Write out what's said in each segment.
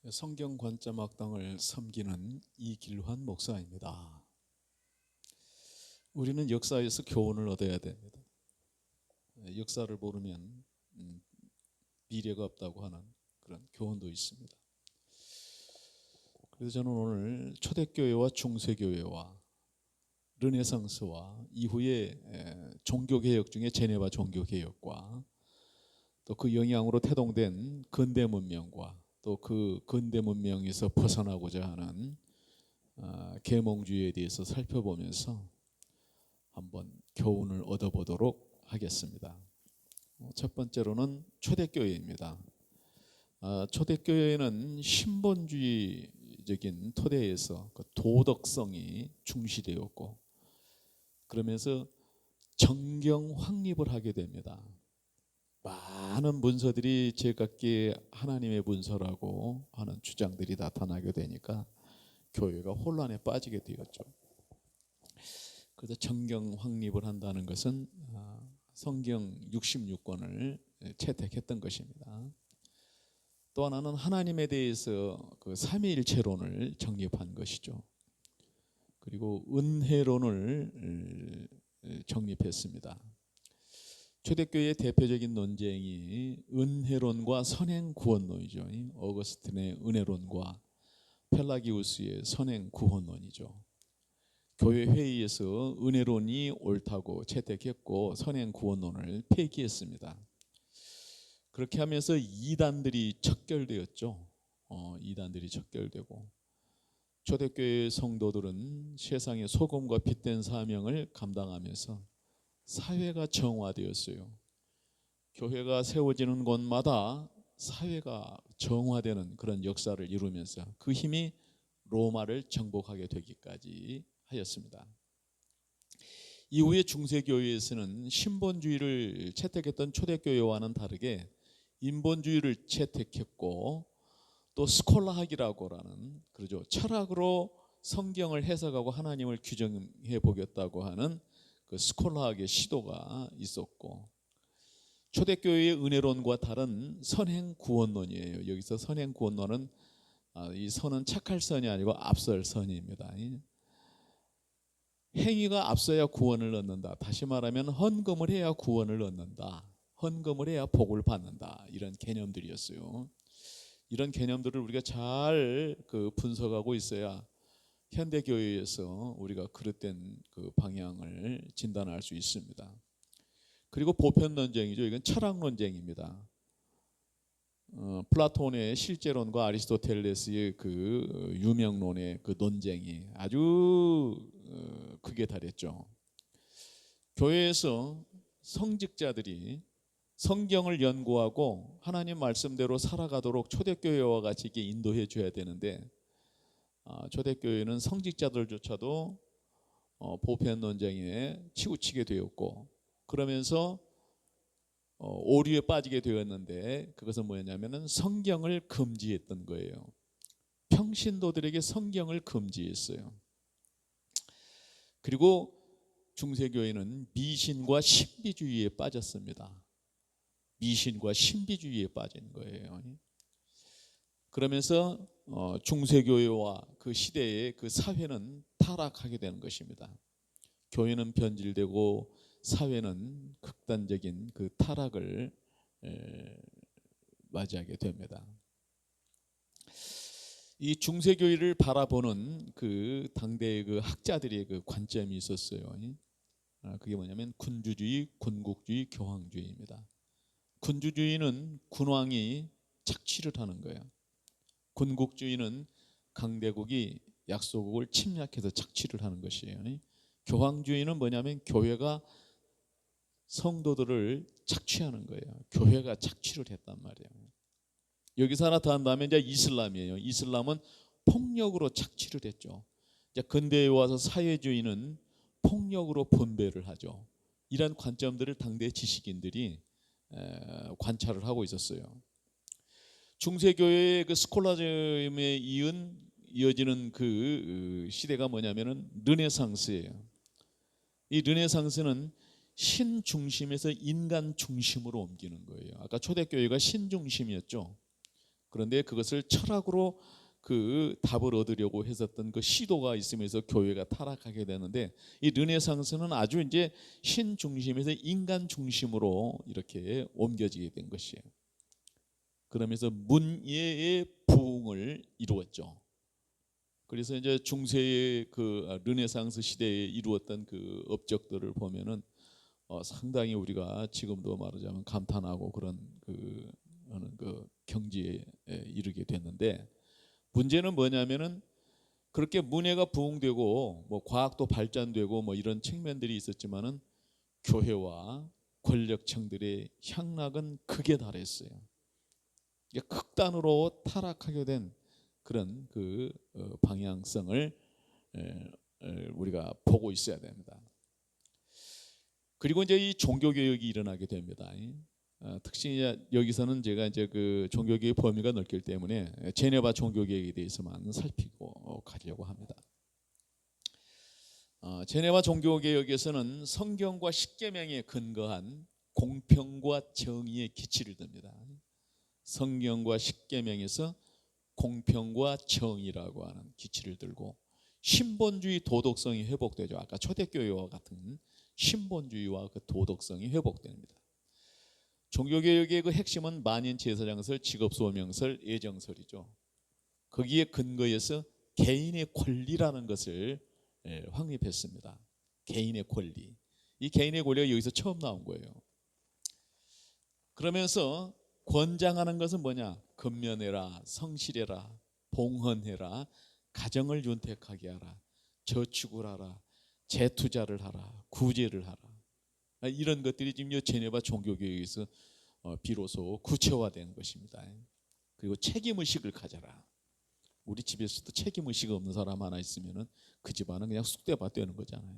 성경 관점 학당을 섬기는 이길환 목사입니다. 우리는 역사에서 교훈을 얻어야 됩니다. 역사를 모르면 미래가 없다고 하는 그런 교훈도 있습니다. 그래서 저는 오늘 초대교회와 중세교회와 르네상스와 이후의 종교개혁 중에 제네바 종교개혁과 또 그 영향으로 태동된 근대 문명과 또 그 근대 문명에서 벗어나고자 하는 계몽주의에 대해서 살펴보면서 한번 교훈을 얻어보도록 하겠습니다. 첫 번째로는 초대교회입니다. 초대교회는 신본주의적인 토대에서 그 도덕성이 중시되었고 그러면서 정경 확립을 하게 됩니다. 많은 문서들이 제각기 하나님의 문서라고 하는 주장들이 나타나게 되니까 교회가 혼란에 빠지게 되었죠. 그래서 정경 확립을 한다는 것은 성경 66권을 채택했던 것입니다. 또 하나는 하나님에 대해서 그 삼위일체론을 정립한 것이죠. 그리고 은혜론을 정립했습니다. 초대교회의 대표적인 논쟁이 은혜론과 선행구원론이죠. 어거스틴의 은혜론과 펠라기우스의 선행구원론이죠. 교회 회의에서 은혜론이 옳다고 채택했고 선행구원론을 폐기했습니다. 그렇게 하면서 이단들이 척결되었죠. 이단들이 척결되고 초대교회 성도들은 세상의 소금과 빛된 사명을 감당하면서 사회가 정화되었어요. 교회가 세워지는 곳마다 사회가 정화되는 그런 역사를 이루면서 그 힘이 로마를 정복하게 되기까지 하였습니다. 이후에 중세교회에서는 신본주의를 채택했던 초대교회와는 다르게 인본주의를 채택했고 또 스콜라학이라고 하는 그러죠. 철학으로 성경을 해석하고 하나님을 규정해 보겠다고 하는 그 스콜라학의 시도가 있었고 초대교회의 은혜론과 다른 선행구원론이에요. 여기서 선행구원론은 이 선은 착할 선이 아니고 앞설 선입니다. 행위가 앞서야 구원을 얻는다. 다시 말하면 헌금을 해야 구원을 얻는다. 헌금을 해야 복을 받는다. 이런 개념들이었어요. 이런 개념들을 우리가 잘 분석하고 있어야 현대교회에서 우리가 그릇된 그 방향을 진단할 수 있습니다. 그리고 보편 논쟁이죠. 이건 철학 논쟁입니다. 플라톤의 실제론과 아리스토텔레스의 그 유명론의 그 논쟁이 아주 크게 달했죠. 교회에서 성직자들이 성경을 연구하고 하나님 말씀대로 살아가도록 초대교회와 같이 이렇게 인도해 줘야 되는데 초대교회는 성직자들조차도 보편 논쟁에 치우치게 되었고 그러면서 오류에 빠지게 되었는데 그것은 뭐였냐면은 성경을 금지했던 거예요. 평신도들에게 성경을 금지했어요. 그리고 중세교회는 미신과 신비주의에 빠졌습니다. 미신과 신비주의에 빠진 거예요. 그러면서 중세교회와 그 시대의 그 사회는 타락하게 되는 것입니다. 교회는 변질되고 사회는 극단적인 그 타락을 맞이하게 됩니다. 이 중세교회를 바라보는 그 당대의 그 학자들의 그 관점이 있었어요. 그게 뭐냐면 군주주의, 군국주의, 교황주의입니다. 군주주의는 군왕이 착취를 하는 거예요. 군국주의는 강대국이 약소국을 침략해서 착취를 하는 것이에요. 교황주의는 뭐냐면 교회가 성도들을 착취하는 거예요. 교회가 착취를 했단 말이에요. 여기서 하나 더 한다면 이제 이슬람이에요. 이슬람은 폭력으로 착취를 했죠. 이제 근대에 와서 사회주의는 폭력으로 분배를 하죠. 이런 관점들을 당대 지식인들이 관찰을 하고 있었어요. 중세교회의 그 스콜라즘에 이어지는 그 시대가 뭐냐면은 르네상스예요. 이 르네상스는 신 중심에서 인간 중심으로 옮기는 거예요. 아까 초대교회가 신 중심이었죠. 그런데 그것을 철학으로 그 답을 얻으려고 했었던 그 시도가 있으면서 교회가 타락하게 되는데, 이 르네상스는 아주 이제 신 중심에서 인간 중심으로 이렇게 옮겨지게 된 것이에요. 그러면서 문예의 부흥을 이루었죠. 그래서 이제 중세의 그 르네상스 시대에 이루었던 그 업적들을 보면은 상당히 우리가 지금도 말하자면 감탄하고 그런 그 경지에 이르게 됐는데, 문제는 뭐냐면은 그렇게 문예가 부흥되고 뭐 과학도 발전되고 뭐 이런 측면들이 있었지만은 교회와 권력층들의 향락은 극에 달했어요. 극단으로 타락하게 된 그런 방향성을 우리가 보고 있어야 됩니다. 그리고 이제 이 종교 개혁이 일어나게 됩니다. 특히 여기서는 제가 이제 그 종교 개혁 범위가 넓기 때문에 제네바 종교 개혁에 대해서만 살피고 가려고 합니다. 제네바 종교 개혁에서는 성경과 십계명에 근거한 공평과 정의의 기치를 듭니다. 성경과 십계명에서 공평과 정의라고 하는 기치를 들고 신본주의 도덕성이 회복되죠. 아까 초대교회와 같은 신본주의와 그 도덕성이 회복됩니다. 종교개혁의 그 핵심은 만인제사장설, 직업소명설, 예정설이죠. 거기에 근거해서 개인의 권리라는 것을 확립했습니다. 개인의 권리. 이 개인의 권리가 여기서 처음 나온 거예요. 그러면서 권장하는 것은 뭐냐? 근면해라, 성실해라, 봉헌해라, 가정을 윤택하게 하라, 저축을 하라, 재투자를 하라, 구제를 하라. 이런 것들이 지금 제네바 종교개혁에서 비로소 구체화된 것입니다. 그리고 책임의식을 가져라. 우리 집에서도 책임의식 없는 사람 하나 있으면 그 집안은 그냥 쑥대밭 되는 거잖아요.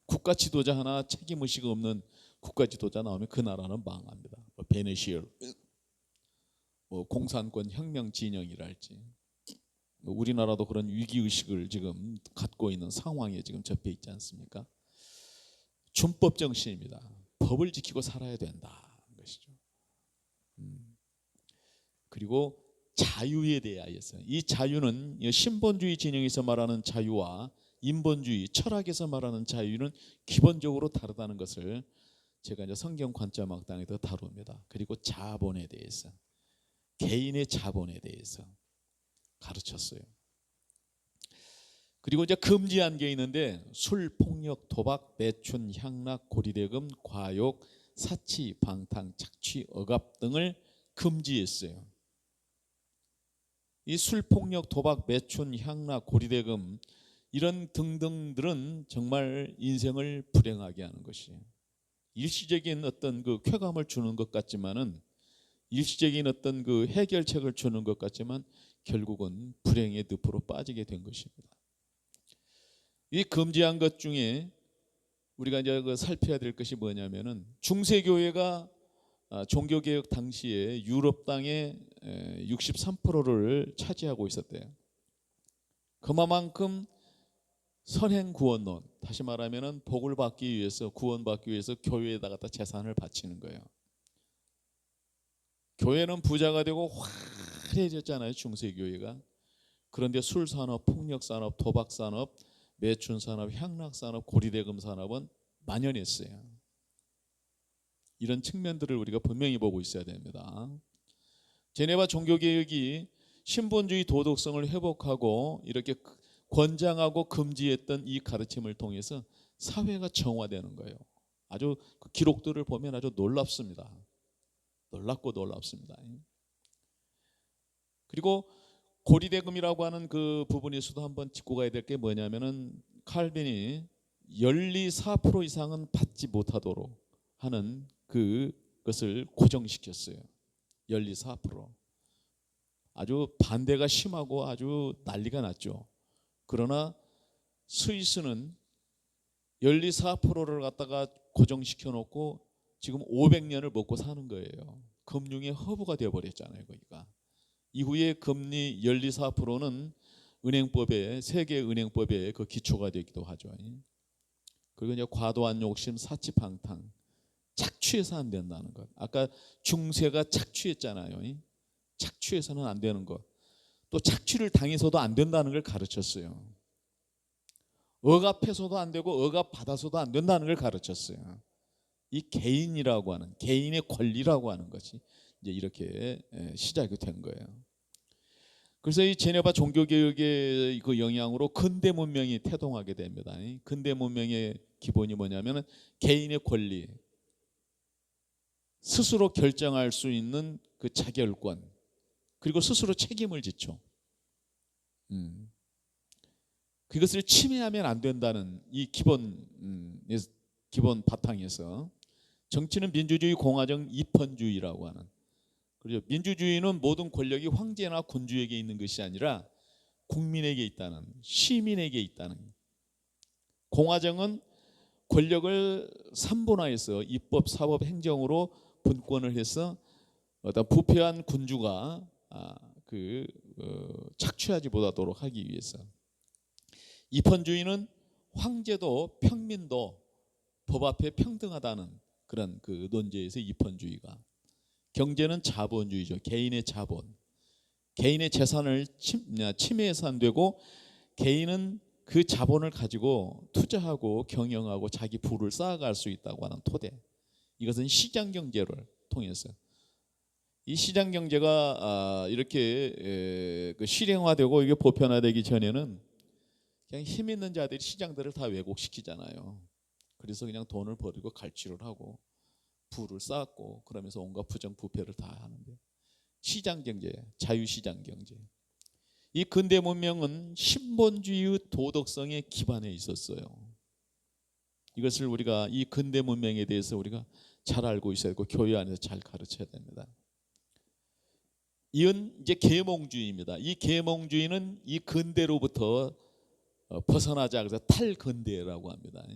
국가 지도자 하나 책임의식 없는 국가 지도자 나오면 그 나라는 망합니다. 베네시얼, 공산권 혁명 진영이랄지, 우리나라도 그런 위기의식을 지금 갖고 있는 상황에 지금 접해 있지 않습니까? 준법 정신입니다. 법을 지키고 살아야 된다 것이죠. 그리고 자유에 대하여서, 이 자유는 신본주의 진영에서 말하는 자유와 인본주의 철학에서 말하는 자유는 기본적으로 다르다는 것을 제가 이제 성경 관점학당에서 다룹니다. 그리고 자본에 대해서, 개인의 자본에 대해서 가르쳤어요. 그리고 이제 금지한 게 있는데 술, 폭력, 도박, 매춘, 향락, 고리대금, 과욕, 사치, 방탕, 착취, 억압 등을 금지했어요. 이 술, 폭력, 도박, 매춘, 향락, 고리대금 이런 등등들은 정말 인생을 불행하게 하는 것이에요. 일시적인 어떤 그 쾌감을 주는 것 같지만은, 일시적인 어떤 그 해결책을 주는 것 같지만 결국은 불행의 늪으로 빠지게 된 것입니다. 이 금지한 것 중에 우리가 이제 살펴야 될 것이 뭐냐면은, 중세교회가 종교개혁 당시에 유럽 땅의 63%를 차지하고 있었대요. 그만큼 선행구원론, 다시 말하면은 복을 받기 위해서, 구원받기 위해서 교회에다 갖다 재산을 바치는 거예요. 교회는 부자가 되고 화려해졌잖아요, 중세교회가. 그런데 술산업, 폭력산업, 도박산업, 매춘산업, 향락산업, 고리대금 산업은 만연했어요. 이런 측면들을 우리가 분명히 보고 있어야 됩니다. 제네바 종교개혁이 신본주의 도덕성을 회복하고 이렇게 권장하고 금지했던 이 가르침을 통해서 사회가 정화되는 거예요. 아주 그 기록들을 보면 아주 놀랍습니다. 놀랍고 놀랍습니다. 그리고 고리대금이라고 하는 그 부분에서도 한번 짚고 가야 될 게 뭐냐면은, 칼빈이 연리 4% 이상은 받지 못하도록 하는 그것을 고정시켰어요. 연리 4%. 아주 반대가 심하고 아주 난리가 났죠. 그러나 스위스는 연리 4%를 갖다가 고정시켜 놓고 지금 500년을 먹고 사는 거예요. 금융의 허브가 되어버렸잖아요, 거기가. 이후에 금리 연리 4%는 은행법에, 세계 은행법에 그 기초가 되기도 하죠. 그리고 이제 과도한 욕심, 사치, 방탕, 착취해서 안 된다는 것. 아까 중세가 착취했잖아요. 착취해서는 안 되는 것, 또 착취를 당해서도 안 된다는 걸 가르쳤어요. 억압해서도 안 되고 억압받아서도 안 된다는 걸 가르쳤어요. 이 개인이라고 하는, 개인의 권리라고 하는 것이 이제 이렇게 시작이 된 거예요. 그래서 이 제네바 종교개혁의 그 영향으로 근대 문명이 태동하게 됩니다. 근대 문명의 기본이 뭐냐면 개인의 권리, 스스로 결정할 수 있는 그 자결권, 그리고 스스로 책임을 지죠. 그것을 침해하면 안 된다는 이 기본 바탕에서 정치는 민주주의, 공화정, 이펀주의라고 하는, 그렇죠. 민주주의는 모든 권력이 황제나 군주에게 있는 것이 아니라 국민에게 있다는, 시민에게 있다는. 공화정은 권력을 삼분화해서 입법, 사법, 행정으로 분권을 해서 어떤 부패한 군주가 착취하지 못하도록 하기 위해서. 이펀주의는 황제도 평민도 법 앞에 평등하다는 그런 그 논제에서 이펀주의가. 경제는 자본주의죠. 개인의 자본, 개인의 재산을 침해해서 안 되고 개인은 그 자본을 가지고 투자하고 경영하고 자기 부를 쌓아갈 수 있다고 하는 토대. 이것은 시장 경제를 통해서. 이 시장 경제가 이렇게 실행화되고 이게 보편화되기 전에는 그냥 힘 있는 자들이 시장들을 다 왜곡시키잖아요. 그래서 그냥 돈을 버리고 갈취를 하고 부를 쌓았고 그러면서 온갖 부정부패를 다 하는데, 시장 경제, 자유시장 경제. 이 근대 문명은 신본주의의 도덕성에 기반해 있었어요. 이것을 우리가 이 근대 문명에 대해서 우리가 잘 알고 있어야 되고 교회 안에서 잘 가르쳐야 됩니다. 이은 이제 계몽주의입니다. 이 계몽주의는 이 근대로부터 벗어나자 그래서 탈근대라고 합니다.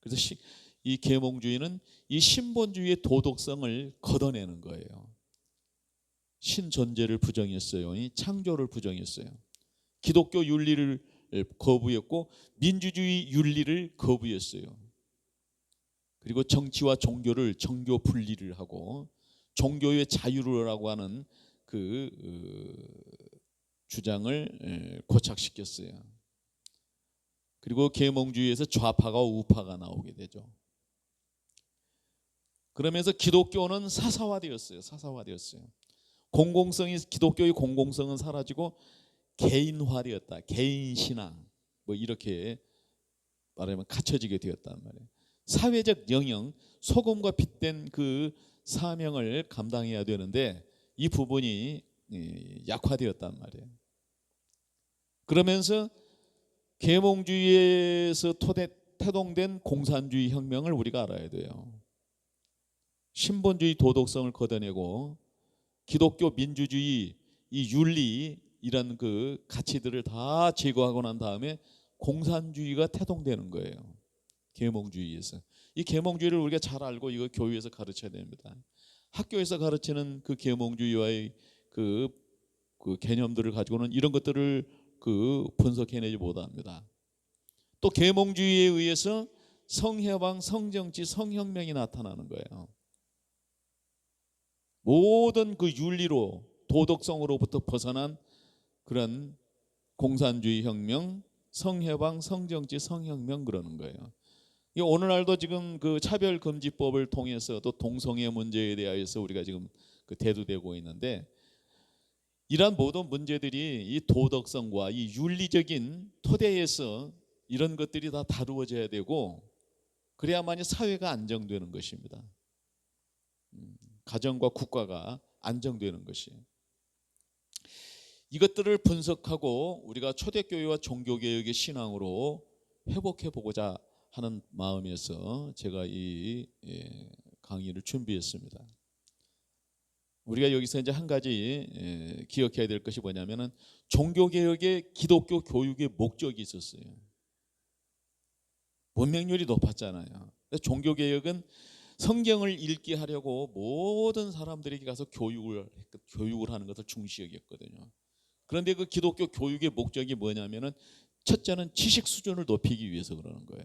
그래서 이 계몽주의는 이 신본주의의 도덕성을 걷어내는 거예요. 신존재를 부정했어요. 창조를 부정했어요. 기독교 윤리를 거부했고 민주주의 윤리를 거부했어요. 그리고 정치와 종교를 정교 분리를 하고 종교의 자유라고 하는 그 주장을 고착시켰어요. 그리고 계몽주의에서 좌파가 우파가 나오게 되죠. 그러면서 기독교는 사사화되었어요. 사사화되었어요. 공공성이, 기독교의 공공성은 사라지고 개인화되었다. 개인 신앙 뭐 이렇게 말하면 갖춰지게 되었단 말이에요. 사회적 영역, 소금과 빛된 그 사명을 감당해야 되는데 이 부분이 약화되었단 말이에요. 그러면서 계몽주의에서 태동된 공산주의 혁명을 우리가 알아야 돼요. 신본주의 도덕성을 걷어내고 기독교 민주주의 이 윤리 이런 그 가치들을 다 제거하고 난 다음에 공산주의가 태동되는 거예요. 계몽주의에서. 이 계몽주의를 우리가 잘 알고 이거 교회에서 가르쳐야 됩니다. 학교에서 가르치는 그 계몽주의와의 그 개념들을 가지고는 이런 것들을 분석해내지 못합니다. 또 계몽주의에 의해서 성해방, 성정치, 성혁명이 나타나는 거예요. 모든 그 윤리로 도덕성으로부터 벗어난 그런 공산주의 혁명, 성해방, 성정치, 성혁명 그러는 거예요. 오늘날도 지금 그 차별금지법을 통해서 또 동성애 문제에 대해서 우리가 지금 대두되고 있는데, 이러한 모든 문제들이 이 도덕성과 이 윤리적인 토대에서 이런 것들이 다 다루어져야 되고 그래야만이 사회가 안정되는 것입니다. 가정과 국가가 안정되는 것이에요. 이것들을 분석하고 우리가 초대교회와 종교개혁의 신앙으로 회복해보고자 하는 마음에서 제가 이 강의를 준비했습니다. 우리가 여기서 이제 한 가지 기억해야 될 것이 뭐냐면은 종교개혁의 기독교 교육의 목적이 있었어요. 문맹률이 높았잖아요. 종교개혁은 성경을 읽게 하려고 모든 사람들에게 가서 교육을 하는 것을 중시 여겼거든요. 그런데 그 기독교 교육의 목적이 뭐냐면은 첫째는 지식 수준을 높이기 위해서 그러는 거예요.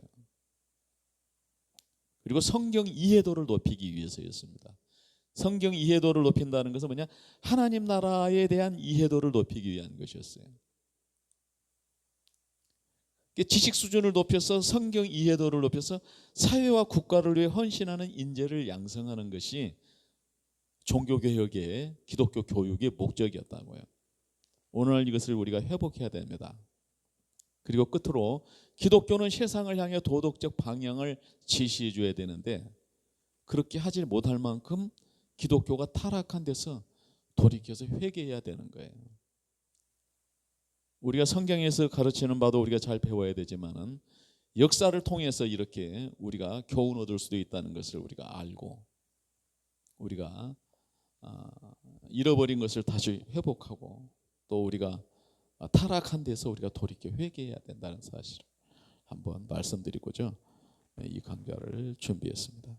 그리고 성경 이해도를 높이기 위해서였습니다. 성경 이해도를 높인다는 것은 뭐냐? 하나님 나라에 대한 이해도를 높이기 위한 것이었어요. 지식 수준을 높여서 성경 이해도를 높여서 사회와 국가를 위해 헌신하는 인재를 양성하는 것이 종교개혁의 기독교 교육의 목적이었다고요. 오늘 이것을 우리가 회복해야 됩니다. 그리고 끝으로 기독교는 세상을 향해 도덕적 방향을 제시해 줘야 되는데 그렇게 하지 못할 만큼 기독교가 타락한 데서 돌이켜서 회개해야 되는 거예요. 우리가 성경에서 가르치는 바도 우리가 잘 배워야 되지만은 역사를 통해서 이렇게 우리가 교훈 얻을 수도 있다는 것을 우리가 알고 우리가 잃어버린 것을 다시 회복하고 또 우리가 타락한 데서 우리가 돌이켜 회개해야 된다는 사실을 한번 말씀드리고자 이 강좌를 준비했습니다.